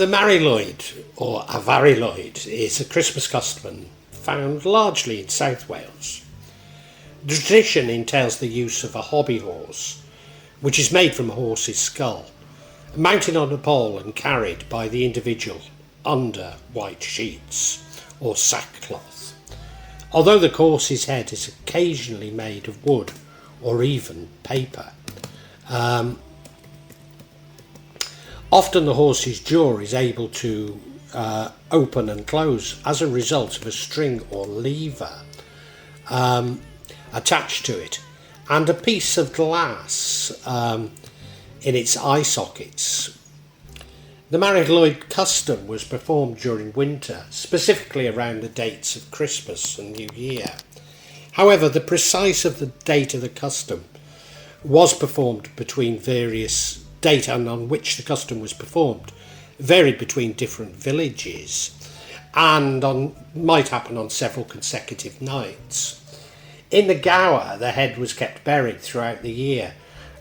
The Mari Lwyd, or a Fari Lwyd, is a Christmas custom found largely in South Wales. The tradition entails the use of a hobby horse, which is made from a horse's skull, mounted on a pole and carried by the individual under white sheets or sackcloth, although the horse's head is occasionally made of wood or even paper. Often the horse's jaw is able to open and close as a result of a string or lever attached to it, and a piece of glass in its eye sockets. The Mari Lwyd custom was performed during winter, specifically around the dates of Christmas and New Year. However, the precise of the date of the custom was performed between various date and on which the custom was performed varied between different villages and might happen on several consecutive nights. In the Gower, the head was kept buried throughout the year,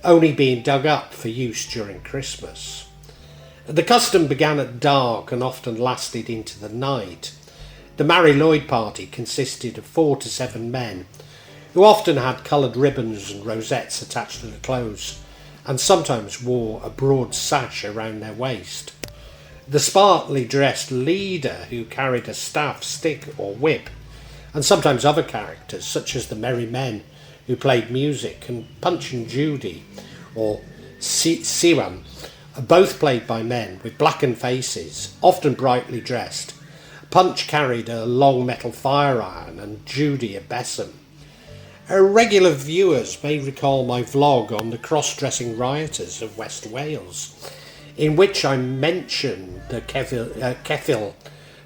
only being dug up for use during Christmas. The custom began at dark and often lasted into the night. The Mari Lwyd party consisted of 4 to 7 men who often had coloured ribbons and rosettes attached to the clothes and sometimes wore a broad sash around their waist. The smartly dressed leader, who carried a staff, stick or whip, and sometimes other characters such as the merry men who played music, and Punch and Judy or Siwan, both played by men with blackened faces, often brightly dressed. Punch carried a long metal fire iron and Judy a besom. Regular viewers may recall my vlog on the cross-dressing rioters of West Wales, in which I mentioned the ceffyl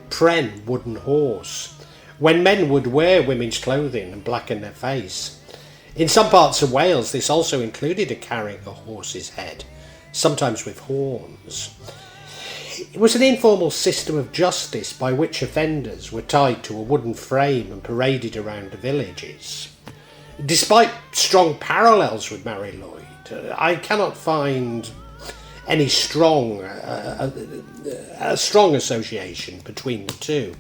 pren wooden horse, when men would wear women's clothing and blacken their face. In some parts of Wales, this also included carrying a horse's head, sometimes with horns. It was an informal system of justice by which offenders were tied to a wooden frame and paraded around the villages. Despite strong parallels with Mari Lwyd, I cannot find any strong association between the two.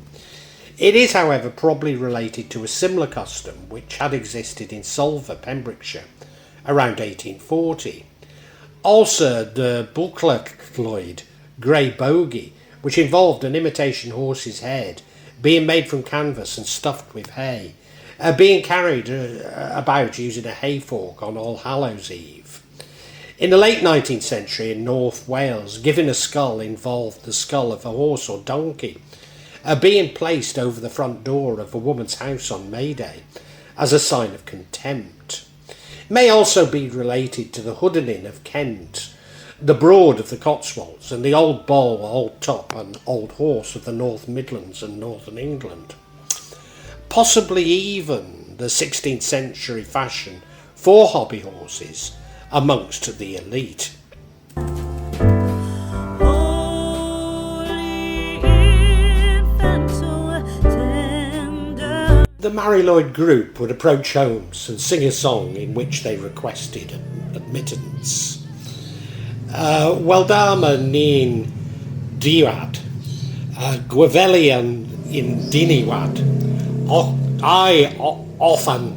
It is, however, probably related to a similar custom which had existed in Solva, Pembrokeshire, around 1840. Also, the Bucla Lwyd, grey bogey, which involved an imitation horse's head being made from canvas and stuffed with hay, being carried about using a hay fork on All Hallows Eve. In the late 19th century in North Wales, giving a skull involved the skull of a horse or donkey being placed over the front door of a woman's house on May Day as a sign of contempt. It may also be related to the Hwdyn of Kent, the Broad of the Cotswolds, and the Old Bull, Old Top and Old Horse of the North Midlands and Northern England. Possibly even the 16th century fashion for hobby horses amongst the elite. The Mari Lwyd group would approach homes and sing a song in which they requested admittance. Weldama ni'n diwad, gwefelian in diniwad, I often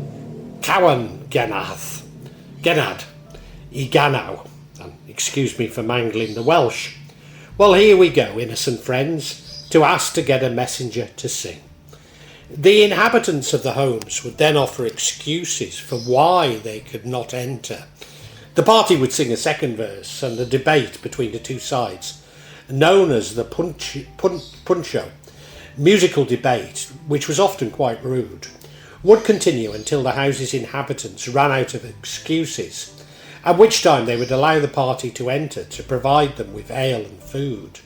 cawan genad, I ganaw. Excuse me for mangling the Welsh. Well, here we go, innocent friends, to ask to get a messenger to sing. The inhabitants of the homes would then offer excuses for why they could not enter. The party would sing a second verse, and the debate between the two sides, known as the puncho, musical debate, which was often quite rude, would continue until the house's inhabitants ran out of excuses, at which time they would allow the party to enter to provide them with ale and food.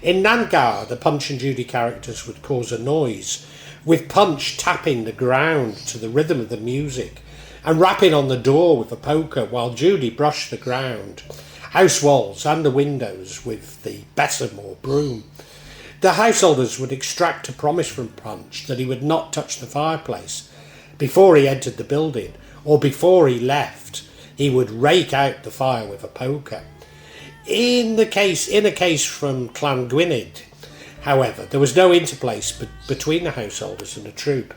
In Gower, the Punch and Judy characters would cause a noise, with Punch tapping the ground to the rhythm of the music and rapping on the door with a poker, while Judy brushed the ground, house walls and the windows with the besom or broom. The householders would extract a promise from Punch that he would not touch the fireplace before he entered the building, or before he left he would rake out the fire with a poker. In a case from Clan Gwynedd, however, there was no interplace between the householders and the troop,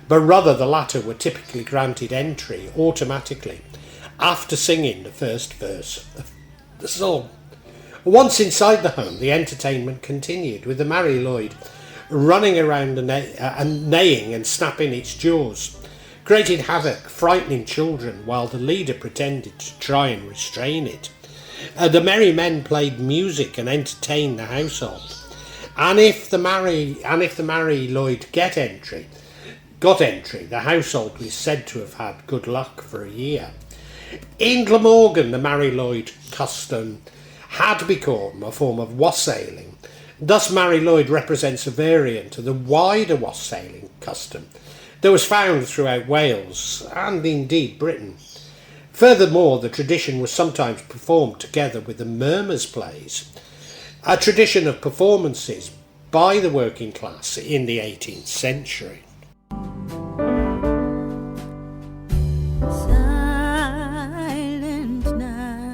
but rather the latter were typically granted entry automatically after singing the first verse of the song. Once inside the home, the entertainment continued, with the Mari Lwyd running around and neighing and snapping its jaws, creating havoc, frightening children, while the leader pretended to try and restrain it. The merry men played music and entertained the household. And if the Mari Lwyd got entry, the household was said to have had good luck for a year. In Glamorgan, the Mari Lwyd custom had become a form of wassailing. Thus, Mari Lwyd represents a variant of the wider wassailing custom that was found throughout Wales and indeed Britain. Furthermore, the tradition was sometimes performed together with the Murmurs plays, a tradition of performances by the working class in the 18th century.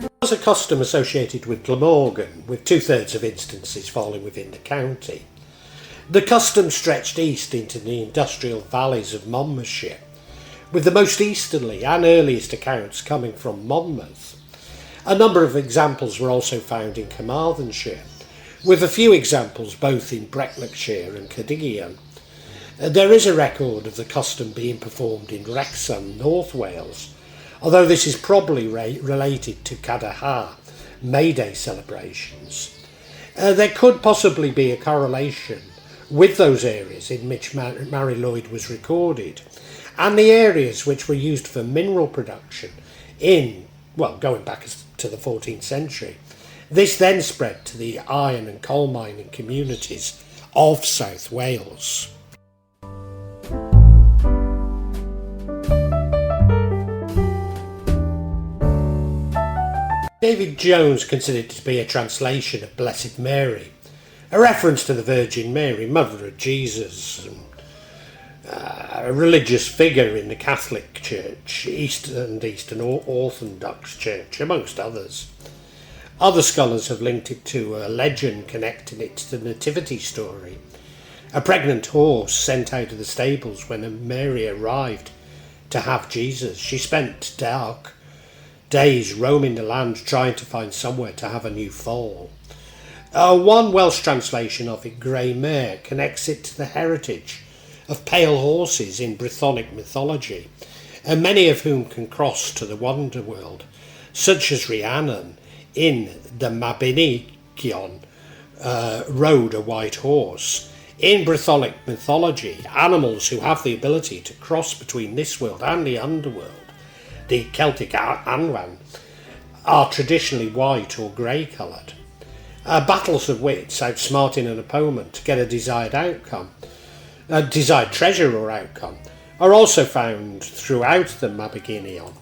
There was a custom associated with Glamorgan, with 2/3 of instances falling within the county. The custom stretched east into the industrial valleys of Monmouthshire, with the most easterly and earliest accounts coming from Monmouth. A number of examples were also found in Carmarthenshire, with a few examples both in Brecknockshire and Ceredigion. There is a record of the custom being performed in Wrexham, North Wales, although this is probably related to Cadahar May Day celebrations. There could possibly be a correlation with those areas in which Mari Lwyd was recorded, and the areas which were used for mineral production going back to the 14th century. This then spread to the iron and coal mining communities of South Wales. David Jones considered it to be a translation of Blessed Mary, a reference to the Virgin Mary, Mother of Jesus, and a religious figure in the Catholic Church, Eastern Orthodox Church, amongst others. Other scholars have linked it to a legend connecting it to the Nativity story. A pregnant horse sent out of the stables when Mary arrived to have Jesus. She spent dark days roaming the land trying to find somewhere to have a new foal. One Welsh translation of it, Grey Mare, connects it to the heritage of pale horses in Brythonic mythology, and many of whom can cross to the wonder world, such as Rhiannon in the Mabinogion rode a white horse. In Brythonic mythology, animals who have the ability to cross between this world and the underworld, the Celtic Anwan, are traditionally white or grey coloured. Battles of wits outsmarting an opponent to get a desired treasure or outcome, are also found throughout the Mabinogion.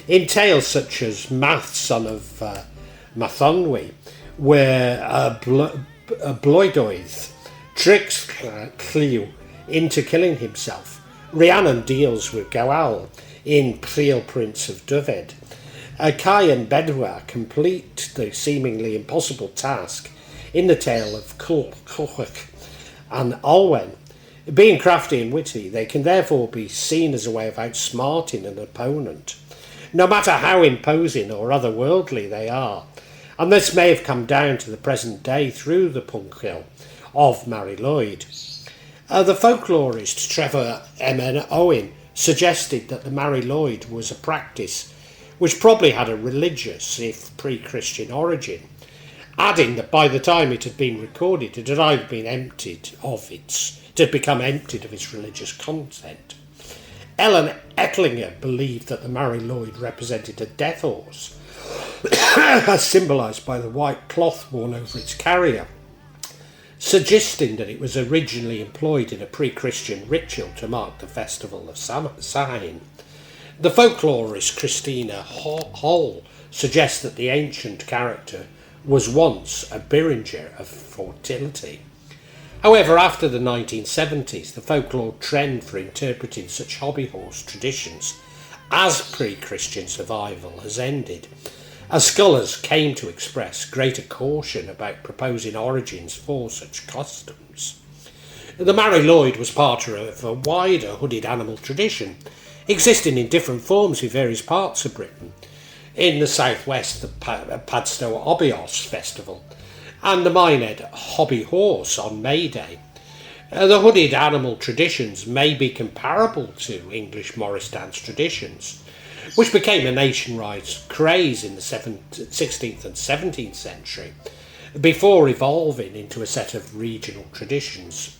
In tales such as Math, son of Mathonwy, where Bloedoedd tricks Lliw into killing himself, Rhiannon deals with Gower in Priel, Prince of Dyfed. Cai and Bedwyr complete the seemingly impossible task in the tale of Culhwch and Olwen. Being crafty and witty, they can therefore be seen as a way of outsmarting an opponent, no matter how imposing or otherworldly they are, and this may have come down to the present day through the Pwnchil of Mari Lwyd. The folklorist Trevor M. Owen suggested that the Mari Lwyd was a practice which probably had a religious, if pre-Christian origin, adding that by the time it had been recorded, it had either been become emptied of its religious content. Ellen Ettlinger believed that the Mari Lwyd represented a death horse, as symbolised by the white cloth worn over its carrier, suggesting that it was originally employed in a pre-Christian ritual to mark the festival of Samhain. The folklorist Christina Hall suggests that the ancient character was once a Beringer of fertility. However, after the 1970s, the folklore trend for interpreting such hobby horse traditions as pre-Christian survival has ended, as scholars came to express greater caution about proposing origins for such customs. The Mari Lwyd was part of a wider hooded animal tradition, existing in different forms in various parts of Britain. In the southwest, the Padstow Obios Festival, and the Minehead Hobby Horse on May Day. The hooded animal traditions may be comparable to English Morris dance traditions, which became a nationwide craze in the 16th and 17th century, before evolving into a set of regional traditions.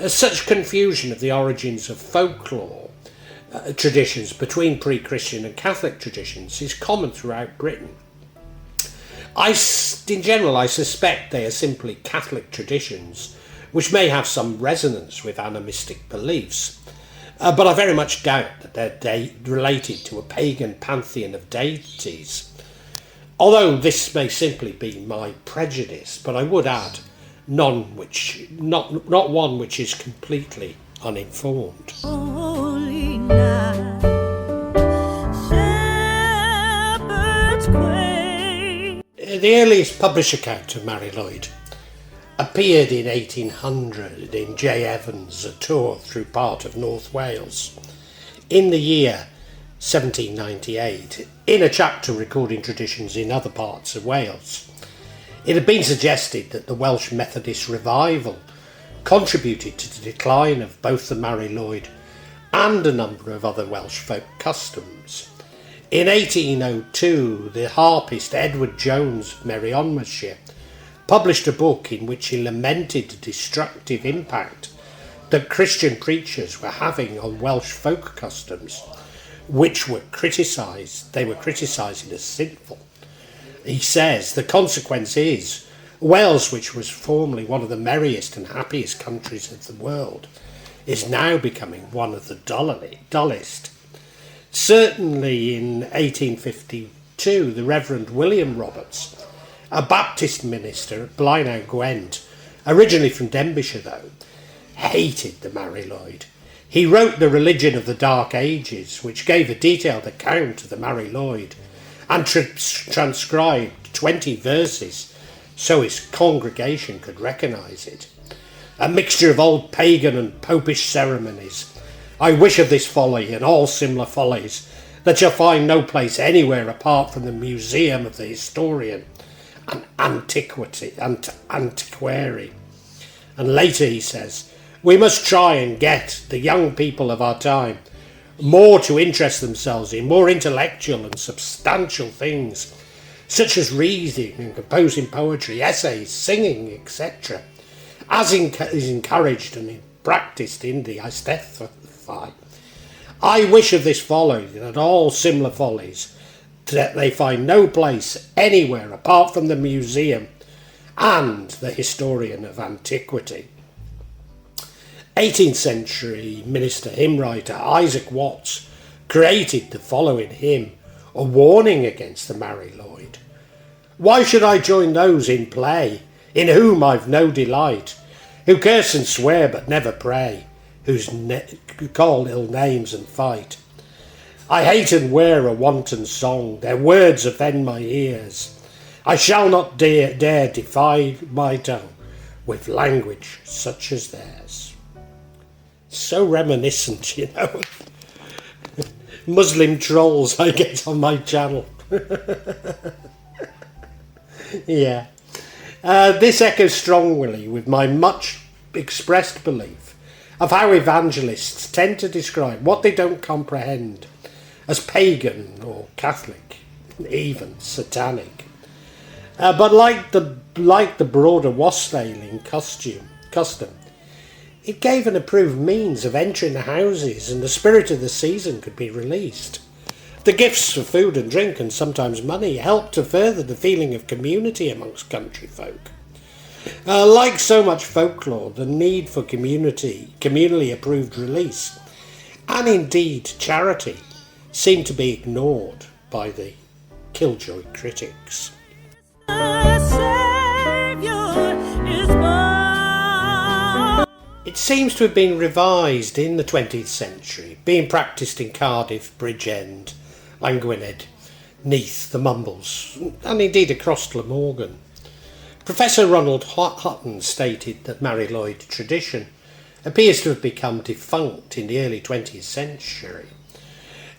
Such confusion of the origins of folklore traditions between pre-Christian and Catholic traditions is common throughout Britain. In general, I suspect they are simply Catholic traditions, which may have some resonance with animistic beliefs, but I very much doubt that they're related to a pagan pantheon of deities. Although this may simply be my prejudice, but I would add, not one which is completely uninformed. Holy night, shepherd's quay. The earliest published account of Mari Lwyd appeared in 1800 in J. Evans' A Tour Through Part of North Wales. In the year 1798, in a chapter recording traditions in other parts of Wales, it had been suggested that the Welsh Methodist revival contributed to the decline of both the Mari Lwyd and a number of other Welsh folk customs. In 1802, the harpist Edward Jones of Merionethshire published a book in which he lamented the destructive impact that Christian preachers were having on Welsh folk customs, which were criticising as sinful. He says, the consequence is, Wales, which was formerly one of the merriest and happiest countries of the world, is now becoming one of the dullest. Certainly in 1852, the Reverend William Roberts, a Baptist minister at Blaenau Gwent, originally from Denbighshire though, hated the Mari Lwyd. He wrote The Religion of the Dark Ages, which gave a detailed account of the Mari Lwyd, and transcribed 20 verses so his congregation could recognise it. A mixture of old pagan and popish ceremonies. I wish of this folly and all similar follies that shall find no place anywhere apart from the museum of the historian and antiquary. And later he says, we must try and get the young people of our time more to interest themselves in more intellectual and substantial things, such as reading and composing poetry, essays, singing, etc., as is encouraged and practised in the Eisteddfod. I wish of this folly that all similar follies, that they find no place anywhere apart from the museum and the historian of antiquity. 18th century minister hymn writer Isaac Watts created the following hymn, a warning against the Mari Lwyd. Why should I join those in play, in whom I've no delight, who curse and swear but never pray, who call ill names and fight? I hate and wear a wanton song, their words offend my ears. I shall not dare defy my tongue with language such as theirs. So reminiscent, you know. Muslim trolls I get on my channel. Yeah. This echoes strongly with my much expressed belief of how evangelists tend to describe what they don't comprehend as pagan or Catholic, even satanic. But like the broader wassailing custom, it gave an approved means of entering the houses, and the spirit of the season could be released. The gifts for food and drink, and sometimes money, helped to further the feeling of community amongst country folk. Like so much folklore, the need for communally approved release, and indeed charity, seemed to be ignored by the killjoy critics. It seems to have been revised in the 20th century, being practised in Cardiff, Bridgend and Gwynedd, Neath, the Mumbles, and indeed across Glamorgan. Professor Ronald Hutton stated that Mari Lwyd tradition appears to have become defunct in the early 20th century.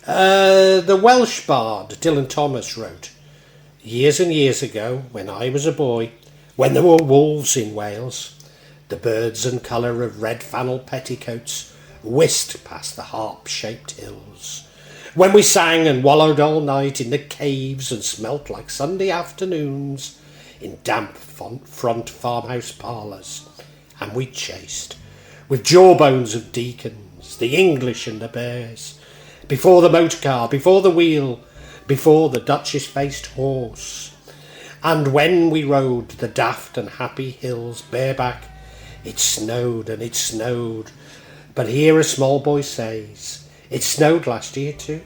The Welsh bard Dylan Thomas wrote, "Years and years ago, when I was a boy, when there were wolves in Wales, the birds and colour of red flannel petticoats whisked past the harp-shaped hills. When we sang and wallowed all night in the caves and smelt like Sunday afternoons in damp front farmhouse parlours, and we chased, with jawbones of deacons, the English and the bears, before the motor car, before the wheel, before the Duchess-faced horse. And when we rode the daft and happy hills bareback, it snowed and it snowed. But here a small boy says, it snowed last year too.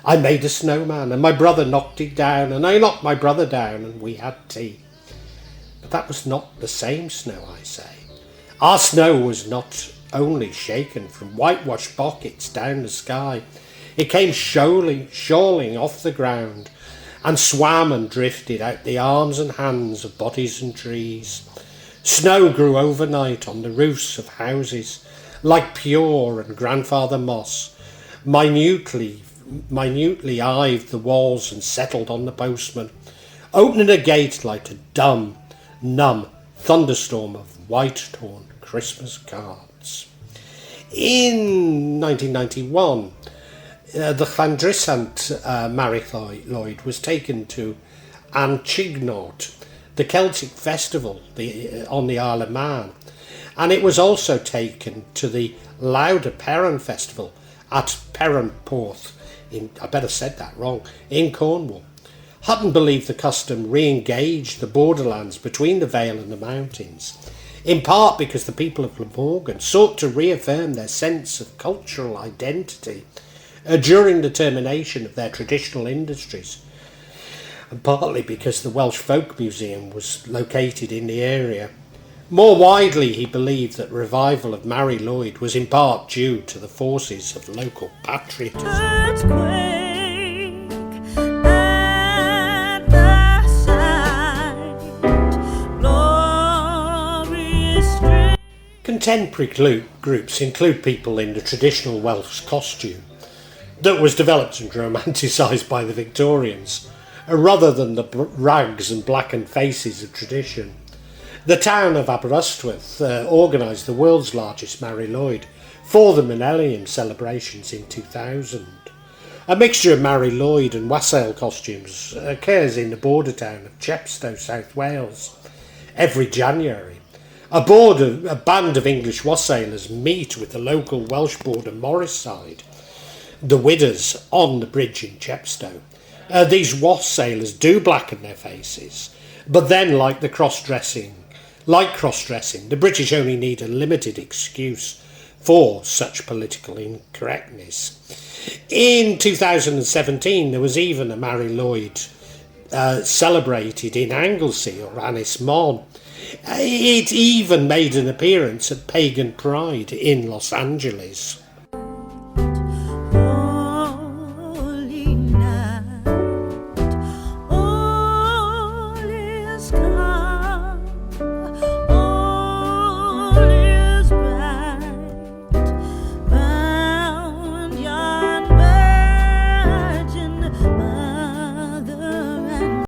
I made a snowman and my brother knocked it down, and I knocked my brother down and we had tea. But that was not the same snow, I say. Our snow was not only shaken from whitewashed pockets down the sky, it came shoaling off the ground and swam and drifted out the arms and hands of bodies and trees. Snow grew overnight on the roofs of houses, like pure and grandfather moss, minutely ived the walls and settled on the postman, opening a gate like a dumb, numb thunderstorm of white-torn Christmas cards. In 1991, the Llandrysant Mari Lwyd was taken to Anchignod, the Celtic festival on the Isle of Man, and it was also taken to the Louder Perron festival at Perranporth, in Cornwall. Hutton believed the custom re-engaged the borderlands between the Vale and the mountains, in part because the people of Glamorgan sought to reaffirm their sense of cultural identity during the termination of their traditional industries, and partly because the Welsh Folk Museum was located in the area. More widely, he believed that revival of Mari Lwyd was in part due to the forces of local patriotism. Earthquake at the sight, glorious street. Contemporary groups include people in the traditional Welsh costume that was developed and romanticised by the Victorians, rather than the rags and blackened faces of tradition. The town of Aberystwyth organised the world's largest Mari Lwyd for the millennium celebrations in 2000. A mixture of Mari Lwyd and wassail costumes occurs in the border town of Chepstow, South Wales, every January. A band of English wassailers meet with the local Welsh border Morrisside, the Widders, on the bridge in Chepstow. These wassailers do blacken their faces, but then, like cross-dressing, the British only need a limited excuse for such political incorrectness. In 2017, there was even a Mari Lwyd celebrated in Anglesey or Ynys Môn. It even made an appearance at Pagan Pride in Los Angeles.